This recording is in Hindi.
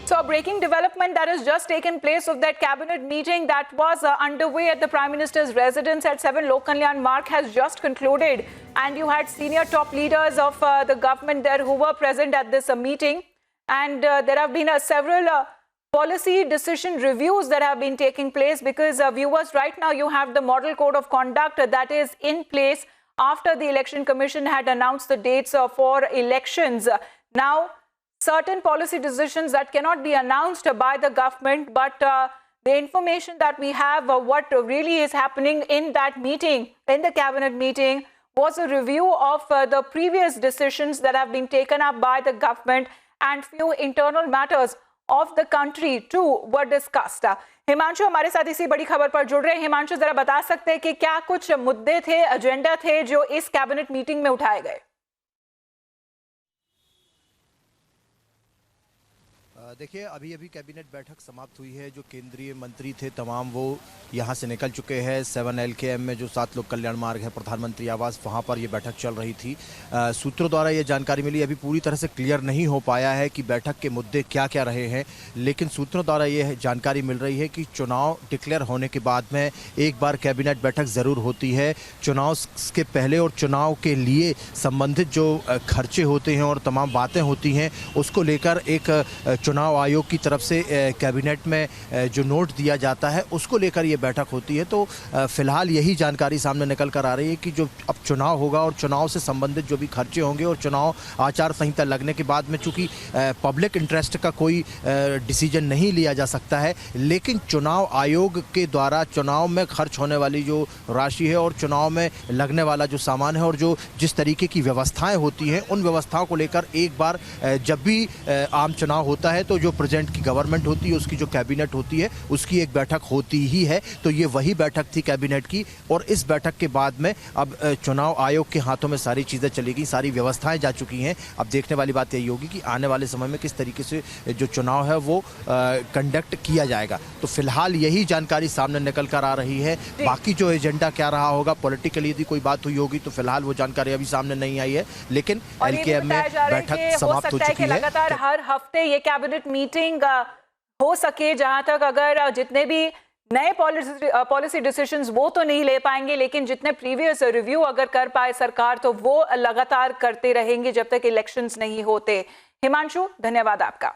So a breaking development that has just taken place of that cabinet meeting that was underway at the Prime Minister's residence at 7 Lok Kalyan Marg has just concluded, and you had senior top leaders of the government there who were present at this meeting, and there have been several policy decision reviews that have been taking place because viewers, right now you have the model code of conduct that is in place after the Election Commission had announced the dates for elections. Now certain policy decisions that cannot be announced by the government, but the information that we have, what really is happening in that meeting, in the cabinet meeting, was a review of the previous decisions that have been taken up by the government, and few internal matters of the country too were discussed. Himanshu हमारे साथ इसी बड़ी खबर पर जुड़ रहे हैं। हिमांशु, जरा बता सकते हैं कि क्या कुछ मुद्दे थे, एजेंडा थे जो इस कैबिनेट मीटिंग में उठाए गए? देखिए, अभी अभी कैबिनेट बैठक समाप्त हुई है। जो केंद्रीय मंत्री थे तमाम वो यहाँ से निकल चुके हैं। 7 LKM में जो 7 लोक कल्याण मार्ग है, प्रधानमंत्री आवास, वहाँ पर ये बैठक चल रही थी। सूत्रों द्वारा ये जानकारी मिली, अभी पूरी तरह से क्लियर नहीं हो पाया है कि बैठक के मुद्दे क्या क्या रहे हैं, लेकिन सूत्रों द्वारा ये जानकारी मिल रही है कि चुनाव डिक्लेयर होने के बाद में एक बार कैबिनेट बैठक ज़रूर होती है। चुनाव के पहले और चुनाव के लिए संबंधित जो खर्चे होते हैं और तमाम बातें होती हैं, उसको लेकर एक चुनाव आयोग की तरफ से कैबिनेट में जो नोट दिया जाता है उसको लेकर ये बैठक होती है। तो फिलहाल यही जानकारी सामने निकल कर आ रही है कि जो अब चुनाव होगा और चुनाव से संबंधित जो भी खर्चे होंगे और चुनाव आचार संहिता लगने के बाद में, चूंकि पब्लिक इंटरेस्ट का कोई डिसीजन नहीं लिया जा सकता है, लेकिन चुनाव आयोग के द्वारा चुनाव में खर्च होने वाली जो राशि है और चुनाव में लगने वाला जो सामान है और जो जिस तरीके की व्यवस्थाएं होती हैं, उन व्यवस्थाओं को लेकर एक बार जब भी आम चुनाव होता है तो जो प्रेजेंट की गवर्नमेंट होती है, उसकी जो कैबिनेट होती है, उसकी एक बैठक होती ही है। तो ये वही बैठक थी कैबिनेट की, और इस बैठक के बाद में अब चुनाव आयोग के हाथों में सारी चीज़ें चली गई, सारी व्यवस्थाएं जा चुकी हैं। अब देखने वाली बात यही होगी कि आने वाले समय में किस तरीके से जो चुनाव है वो कंडक्ट किया जाएगा। तो फिलहाल यही जानकारी सामने निकल कर आ रही है। बाकी जो एजेंडा क्या रहा होगा, पॉलिटिकली यदि कोई बात हुई होगी तो फिलहाल वो जानकारी अभी सामने नहीं आई है, लेकिन LKM में बैठक समाप्त हो चुकी है। लगातार हर हफ्ते ये कैबिनेट मीटिंग हो सके, जहां तक अगर जितने भी नए पॉलिसी डिसीजंस वो तो नहीं ले पाएंगे, लेकिन जितने प्रीवियस रिव्यू अगर कर पाए सरकार तो वो लगातार करते रहेंगे जब तक इलेक्शंस नहीं होते। हिमांशु, धन्यवाद आपका।